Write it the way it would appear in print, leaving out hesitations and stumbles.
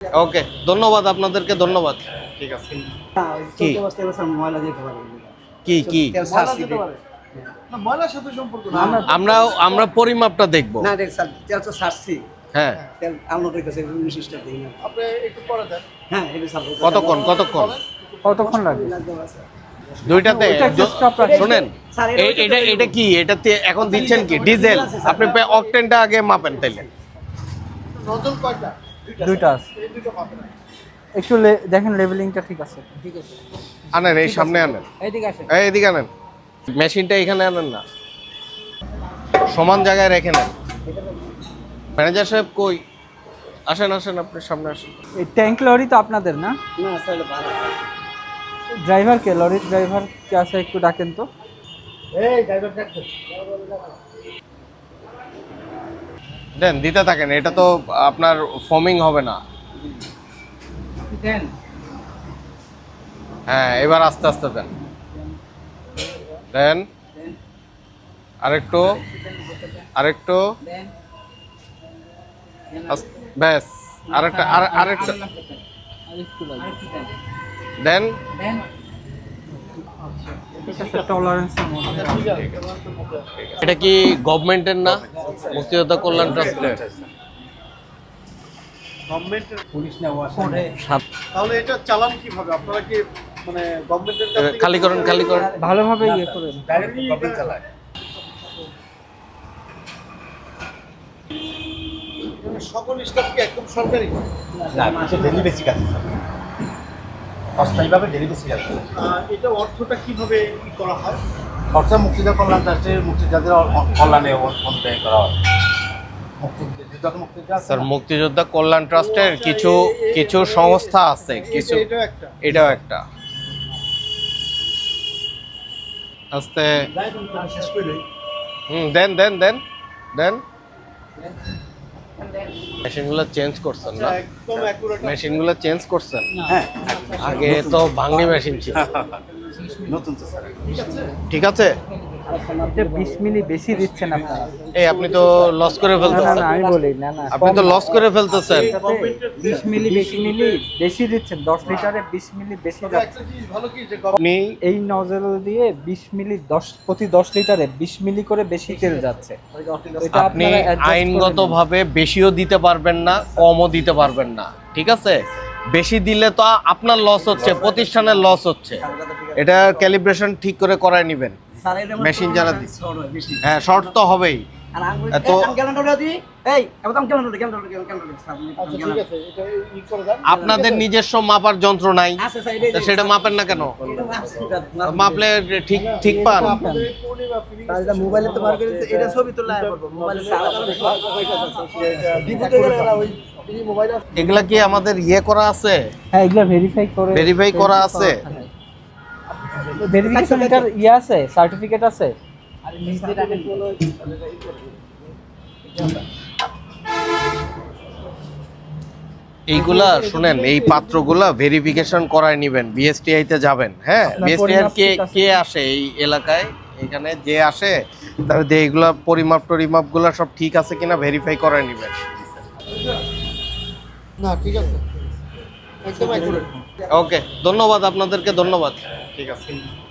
ওকে, ধন্যবাদ আপনাদেরকে, ধন্যবাদ। ঠিক আছে। কি কি কি আমরা পরিমাপটা দেখব। না দেখ স্যার তেল তো ছাড়ছি। হ্যাঁ, তেল আনলোড হইতেছে 19টা দিই না। আপনি একটু পরে দেন। হ্যাঁ এটা স্যার কতক্ষণ লাগবে? দুইটাতে শুনেন, স্যার, এটা কি, এটাতে এখন দিচ্ছেন কি ডিজেল? আপনি অকটেনটা আগে মাপেন তাইলে। নজল কয়টা? দুইটা আছে। এই দুটো পাবেন। একটু দেখেন লেভেলিংটা ঠিক আছে। ঠিক আছে। আনেন, এই সামনে আনেন, এইদিকে আসেন। এইদিকে আনেন, মেশিনটা এখানে আনেন না, সমান জায়গায় রেখে নেন। ম্যানেজার সাহেব কই? আসেন আসেন, আপনি সামনে আসেন। এই ট্যাঙ্ক লরি তো আপনাদের না? না স্যার এটা ভাড়া। ড্রাইভার কে? লরির ড্রাইভার কে আছে একটু ডাকেন তো। এই ড্রাইভার ট্যাক্সি। দেন, দিতে থাকেন, এটা তো আপনার ফর্মিং হবে না। দেন। হ্যাঁ, এবার আস্তে আস্তে দেন, দেন আরেকটু, আরেকটু, দেন। ব্যাস, আরেকটা, আরেকটা আরেকটু লাগবে। আরেকটু দেন। দেন। দেন। ঠিক আছে, টলারেন্সের মধ্যে। এটা কি গভর্নমেন্টের না? মুক্তিযোদ্ধা কল্যাণ ট্রাস্টের। গভর্নমেন্টের পুলিশ না ওয়াশ। তাহলে এটা চালান কিভাবে? আপনারা কি মানে গভর্নমেন্টের কাছ থেকে খালি করেন, খালি করেন। ভালোভাবে ইয়ে করেন। ডাইরেক্ট গভর্নমেন্ট চালায়? সকল স্টাফ কি একদম সরকারি? না, এটা ডেলি বেসিক আছে স্যার। অস্থায়ীভাবে ডেলি বেসিক আছে। এটা অর্থটা কিভাবে কি করা হয়? খরচা মুক্তিযোদ্ধা কল্যাণ ট্রাস্টের মুক্তিযোদ্ধাদের কল্যাণে ব্যয় করা হয়। মুক্তিযোদ্ধা স্যার, মুক্তিযোদ্ধা কল্যাণ ট্রাস্টের কিছু কিছু সংস্থা আছে, কিছু, এটাও একটা। এটাও একটা। আস্তে, শেষ করে দেন দেন দেন দেন। মেশিনগুলো চেঞ্জ করছেন না? একদম অ্যাকুরেট। মেশিনগুলো চেঞ্জ করছেন? হ্যাঁ, আগে তো ভাঙনি মেশিন ছিল। নতুন তো স্যার। ঠিক আছে। এটা 20 মিলি বেশি দিচ্ছেন আপনারা। এই আপনি তো লস করে না না ফেলতেছেন, না, আমি বলি না না, আপনি তো লস করে ফেলতেছেন। 20 মিলি বেশি দিচ্ছেন। 10 লিটারে 20 মিলি বেশি তবে যাচ্ছে। একটা জিনিস ভালো কি যে আপনি এই নজল দিয়ে 20 মিলি প্রতি 10 লিটারে 20 মিলি করে বেশি তেল যাচ্ছে। এটা আপনি আপনারা adjust করে আইনগতভাবে বেশিও দিতে পারবেন না, কমও দিতে পারবেন না, ঠিক আছে? বেশি দিলে তো আপনার লস হচ্ছে, প্রতিষ্ঠানের লস হচ্ছে। এটা ক্যালিব্রেশন ঠিক করে করায় নেবেন। স্যার এর মেশিন যারা দিচ্ছে শর্ট হয় বেশি। হ্যাঁ, শর্ট তো হবেই। আর এত- আমি ক্যালেন্ডারটা দিই। এই একদম ক্যালেন্ডার স্যার। আচ্ছা ঠিক আছে, এটা ই করে দেন। আপনাদের নিজস্ব মাপার যন্ত্র নাই, আচ্ছা স্যার তা সেটা মাপেন না কেন? এটা মাপলে ঠিক ঠিক পান। আপনাদের পূর্ণিমা ফিনিশ স্যার এটা মোবাইলে তো বার করে এটা ছবি তোলা করব মোবাইলে বিদ্যুৎ গেলে না ওই এই মোবাইল আছে। এগুলা কি আমাদের ইয়ে করা আছে, হ্যাঁ এগুলা ভেরিফাই করে, ভেরিফাই করা আছে? ভেরিফিকেশন এটার ইয়ে আছে, সার্টিফিকেট আছে। আর নিজে রাখেন কোনো এইগুলা শুনেন, এই পাত্রগুলা ভেরিফিকেশন করায় নেবেন, বিএসটিআই তে যাবেন। হ্যাঁ, আপনার বিএসটিআই পরিমাপ কে ঠিক আছে? কে আসে এই এলাকায়, এখানে যে আসে তার দিয়ে এইগুলা পরিমাপ টরিমাপ গুলা সব ঠিক আছে কিনা ভেরিফাই করায় নেবেন। না ঠিক আছে, একদম অ্যাকুরেট। ওকে, ধন্যবাদ আপনাদেরকে, ধন্যবাদ। ঠিক আছে।